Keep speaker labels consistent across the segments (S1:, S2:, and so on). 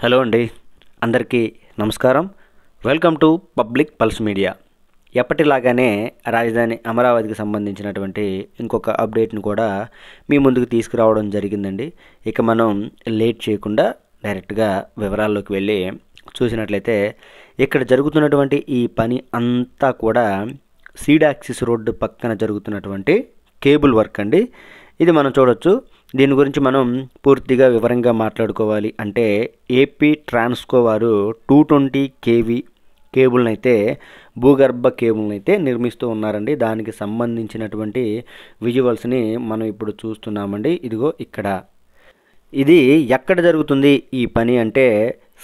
S1: Hello అండి, అందరికీ నమస్కారం. Welcome to public pulse media. ఎప్పటిలాగానే రాజధాని అమరావతికి సంబంధించినటువంటి ఇంకొక అప్డేట్ను కూడా మీ ముందుకు తీసుకురావడం జరిగిందండి. ఇక మనం లేట్ చేయకుండా డైరెక్ట్గా వివరాల్లోకి వెళ్ళి చూసినట్లయితే ఇక్కడ జరుగుతున్నటువంటి ఈ పని అంతా కూడా సీడ్ యాక్సిస్ రోడ్డు పక్కన జరుగుతున్నటువంటి కేబుల్ వర్క్ అండి. ఇది మనం చూడొచ్చు. దీని గురించి మనం పూర్తిగా వివరంగా మాట్లాడుకోవాలి అంటే ఏపీ ట్రాన్స్కో వారు 220 kV కేబుల్ని అయితే భూగర్భ కేబుల్ని అయితే నిర్మిస్తూ ఉన్నారండి. దానికి సంబంధించినటువంటి విజువల్స్ని మనం ఇప్పుడు చూస్తున్నామండి. ఇదిగో ఇక్కడ ఇది ఎక్కడ జరుగుతుంది ఈ పని అంటే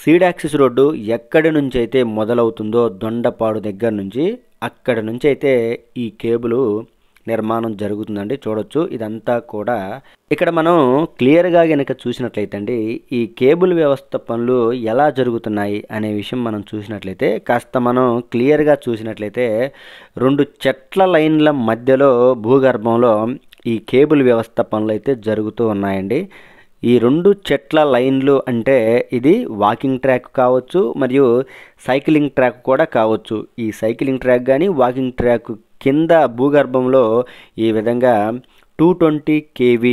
S1: సీడ్ యాక్సిస్ రోడ్డు ఎక్కడి నుంచి అయితే మొదలవుతుందో దొండపాడు దగ్గర నుంచి అక్కడి నుంచి అయితే ఈ కేబుల్ నిర్మాణం జరుగుతుందండి. చూడొచ్చు ఇదంతా కూడా. ఇక్కడ మనం క్లియర్గా కనుక చూసినట్లయితే అండి ఈ కేబుల్ వ్యవస్థ పనులు ఎలా జరుగుతున్నాయి అనే విషయం మనం చూసినట్లయితే కాస్త మనం క్లియర్గా చూసినట్లయితే 2 చెట్ల లైన్ల మధ్యలో భూగర్భంలో ఈ కేబుల్ వ్యవస్థ పనులు అయితే జరుగుతూ ఉన్నాయండి. ఈ 2 చెట్ల లైన్లు అంటే ఇది వాకింగ్ ట్రాక్ కావచ్చు, మరియు సైక్లింగ్ ట్రాక్ కూడా కావచ్చు. ఈ సైక్లింగ్ ట్రాక్ కానీ వాకింగ్ ట్రాక్ కింద భూగర్భంలో ఈ విధంగా 220 kV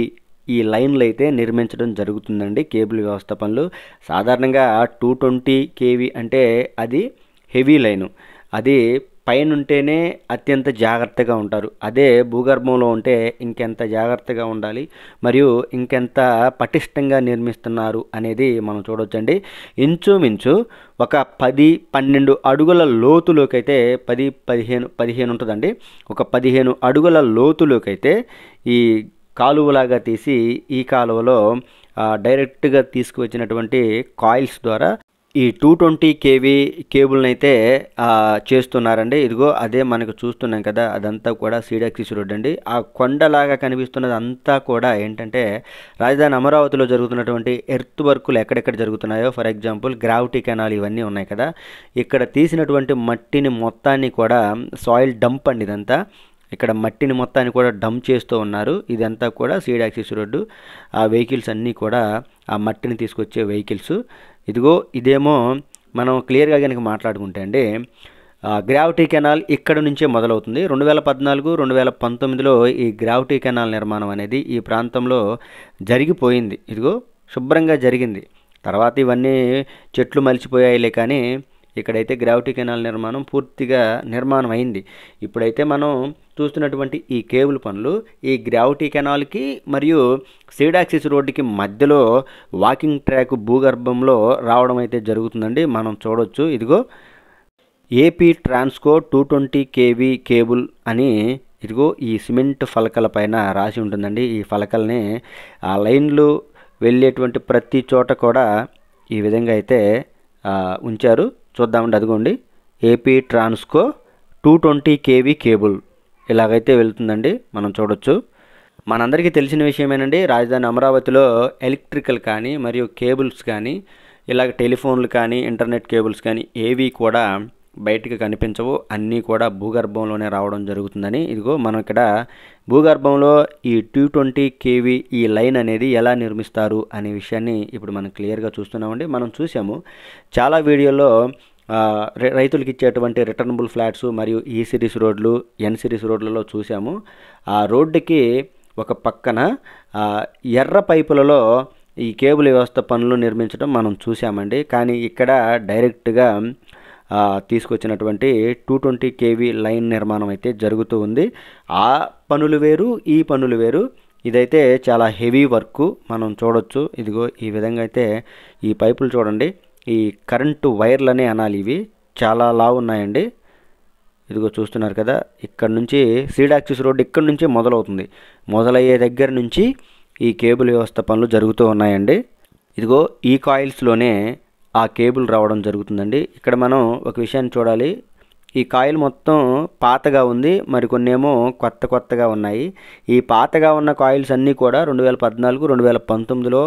S1: ఈ లైన్లు అయితే నిర్మించడం జరుగుతుందండి. కేబుల్ వ్యవస్థ పనులు సాధారణంగా 220 kV అంటే అది హెవీ లైను. అది పైన ఉంటేనే అత్యంత జాగ్రత్తగా ఉంటారు. అదే భూగర్భంలో ఉంటే ఇంకెంత జాగ్రత్తగా ఉండాలి, మరియు ఇంకెంత పటిష్టంగా నిర్మిస్తున్నారు అనేది మనం చూడవచ్చండి. ఇంచుమించు ఒక 10-12 అడుగుల లోతులోకి అయితే 10-15 ఉంటుందండి. ఒక 15 అడుగుల లోతులోకి అయితే ఈ కాలువలాగా తీసి ఈ కాలువలో డైరెక్ట్గా తీసుకువచ్చినటువంటి కాయిల్స్ ద్వారా ఈ 220 kV కేబుల్ని అయితే చేస్తున్నారండి. ఇదిగో అదే మనకు చూస్తున్నాం కదా, అదంతా కూడా సీడ్ యాక్సిస్ రోడ్ అండి. ఆ కొండలాగా కనిపిస్తున్నది అంతా కూడా ఏంటంటే రాజధాని అమరావతిలో జరుగుతున్నటువంటి ఎర్త్ వర్కులు ఎక్కడెక్కడ జరుగుతున్నాయో, ఫర్ ఎగ్జాంపుల్ గ్రావిటీ కెనాల్ ఇవన్నీ ఉన్నాయి కదా, ఇక్కడ తీసినటువంటి మట్టిని మొత్తాన్ని కూడా సాయిల్ డంప్ అండి ఇదంతా. ఇక్కడ మట్టిని మొత్తాన్ని కూడా డంప్ చేస్తూ ఉన్నారు. ఇదంతా కూడా సీడ్ యాక్సిస్ రోడ్డు. ఆ వెహికల్స్ అన్నీ కూడా ఆ మట్టిని తీసుకొచ్చే వెహికల్స్. ఇదిగో ఇదేమో మనం క్లియర్గా కనుక మాట్లాడుకుంటే అండి గ్రావిటీ కెనాల్ ఇక్కడ నుంచే మొదలవుతుంది. 2014-2019లో ఈ గ్రావిటీ కెనాల్ నిర్మాణం అనేది ఈ ప్రాంతంలో జరిగిపోయింది. ఇదిగో శుభ్రంగా జరిగింది. తర్వాత ఇవన్నీ చెట్లు మలిచిపోయాయిలే, కానీ ఇక్కడైతే గ్రావిటీ కెనాల్ నిర్మాణం పూర్తిగా నిర్మాణం అయింది. ఇప్పుడైతే మనం చూస్తున్నటువంటి ఈ కేబుల్ పనులు ఈ గ్రావిటీ కెనాల్కి మరియు సీడ్ యాక్సిస్ రోడ్డుకి మధ్యలో వాకింగ్ ట్రాక్ భూగర్భంలో రావడం అయితే జరుగుతుందండి. మనం చూడొచ్చు. ఇదిగో ఏపీ ట్రాన్స్కో 220 kV కేబుల్ అని ఇదిగో ఈ సిమెంట్ ఫలకల పైన రాసి ఉంటుందండి. ఈ ఫలకల్ని ఆ లైన్లు వెళ్ళేటువంటి ప్రతి చోట కూడా ఈ విధంగా అయితే ఉంచారు. చూద్దామండి. అదిగోండి ఏపీ ట్రాన్స్కో 220 kV కేబుల్ ఇలాగైతే వెళ్తుందండి. మనం చూడొచ్చు. మనందరికీ తెలిసిన విషయమేనండి, రాజధాని అమరావతిలో ఎలక్ట్రికల్ కానీ మరియు కేబుల్స్ కానీ ఇలాగ టెలిఫోన్లు కానీ ఇంటర్నెట్ కేబుల్స్ కానీ ఏవి కూడా బయటికి కనిపించవు, అన్నీ కూడా భూగర్భంలోనే రావడం జరుగుతుందని. ఇదిగో మనం ఇక్కడ భూగర్భంలో ఈ 220 kV ఈ లైన్ అనేది ఎలా నిర్మిస్తారు అనే విషయాన్ని ఇప్పుడు మనం క్లియర్గా చూస్తున్నామండి. మనం చూసాము చాలా వీడియోల్లో రైతులకు ఇచ్చేటువంటి రిటర్నబుల్ ఫ్లాట్స్ మరియు ఈ సిరీస్ రోడ్లు, ఎన్ సిరీస్ రోడ్లలో చూసాము. ఆ రోడ్డుకి ఒక పక్కన ఎర్ర పైపులలో ఈ కేబుల్ వ్యవస్థ పనులు నిర్మించడం మనం చూసామండి. కానీ ఇక్కడ డైరెక్ట్గా తీసుకొచ్చినటువంటి 220 kV లైన్ నిర్మాణం అయితే జరుగుతూ ఉంది. ఆ పనులు వేరు, ఈ పనులు వేరు. ఇదైతే చాలా హెవీ వర్క్ మనం చూడొచ్చు. ఇదిగో ఈ విధంగా అయితే ఈ పైపులు చూడండి, ఈ కరెంటు వైర్లనే అనాలి, ఇవి చాలా లావు ఉన్నాయండి. ఇదిగో చూస్తున్నారు కదా, ఇక్కడ నుంచి సీడ్ యాక్సిస్ రోడ్డు ఇక్కడ నుంచి మొదలవుతుంది. మొదలయ్యే దగ్గర నుంచి ఈ కేబుల్ వ్యవస్థ పనులు జరుగుతూ ఉన్నాయండి. ఇదిగో ఈ కాయిల్స్లోనే ఆ కేబుల్ రావడం జరుగుతుందండి. ఇక్కడ మనం ఒక విషయాన్ని చూడాలి. ఈ కాయిల్ మొత్తం పాతగా ఉంది, మరికొన్ని ఏమో కొత్తగా ఉన్నాయి. ఈ పాతగా ఉన్న కాయిల్స్ అన్నీ కూడా 2014-2019లో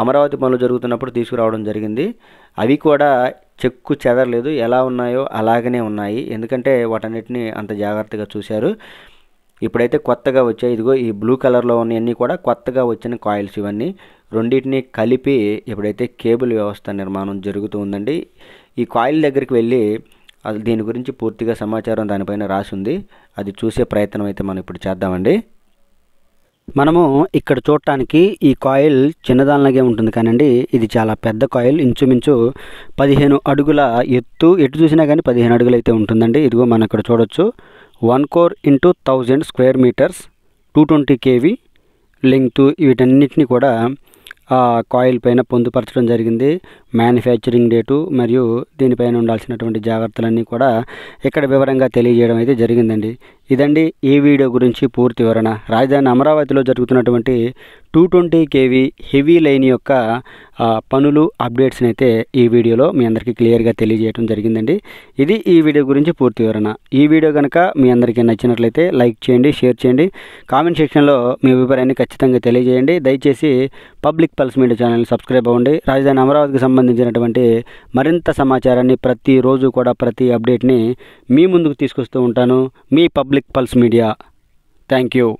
S1: అమరావతి పనులు జరుగుతున్నప్పుడు తీసుకురావడం జరిగింది. అవి కూడా చెక్కు చెదరలేదు, ఎలా ఉన్నాయో అలాగనే ఉన్నాయి. ఎందుకంటే వాటన్నిటిని అంత జాగ్రత్తగా చూశారు. ఇప్పుడైతే కొత్తగా వచ్చాయి. ఇదిగో ఈ బ్లూ కలర్లో ఉన్నవన్నీ కూడా కొత్తగా వచ్చిన కాయిల్స్ ఇవన్నీ. రెండింటిని కలిపి ఎప్పుడైతే కేబుల్ వ్యవస్థ నిర్మాణం జరుగుతూ ఉందండి, ఈ కాయిల్ దగ్గరికి వెళ్ళి దీని గురించి పూర్తిగా సమాచారం దానిపైన రాసి ఉంది. అది చూసే ప్రయత్నం అయితే మనం ఇప్పుడు చేద్దామండి. మనము ఇక్కడ చూడటానికి ఈ కాయిల్ చిన్నదానిలాగే ఉంటుంది కానండి, ఇది చాలా పెద్ద కాయిల్. ఇంచుమించు 15 అడుగుల ఎత్తు, ఎటు చూసినా కానీ 15 అడుగులు అయితే ఉంటుందండి. ఇదిగో మనం ఇక్కడ చూడొచ్చు. 1 core into 1000 square metres, 220 kV length, వీటన్నిటిని కూడా కాయిల్ పైన పొందుపరచడం జరిగింది. మ్యానుఫ్యాక్చరింగ్ డేటు మరియు దీనిపైన ఉండాల్సినటువంటి జాగ్రత్తలన్నీ కూడా ఇక్కడ వివరంగా తెలియజేయడం అయితే జరిగిందండి. ఇదండి ఈ వీడియో గురించి పూర్తి వివరణ. రాజధాని అమరావతిలో జరుగుతున్నటువంటి 220 kV హెవీ లైన్ యొక్క పనులు, అప్డేట్స్ని అయితే ఈ వీడియోలో మీ అందరికీ క్లియర్గా తెలియజేయడం జరిగిందండి. ఇది ఈ వీడియో గురించి పూర్తి వివరణ. ఈ వీడియో కనుక మీ అందరికీ నచ్చినట్లయితే లైక్ చేయండి, షేర్ చేయండి, కామెంట్ సెక్షన్లో మీ అభిప్రాయాన్ని ఖచ్చితంగా తెలియజేయండి. దయచేసి పబ్లిక్ పల్స్ మీడియా ఛానల్ని సబ్స్క్రైబ్ అవ్వండి. రాజధాని అమరావతికి సంబంధించినటువంటి మరింత సమాచారాన్ని ప్రతిరోజు కూడా ప్రతి అప్డేట్ని మీ ముందుకు తీసుకొస్తూ ఉంటాను. మీ public pulse media. Thank you.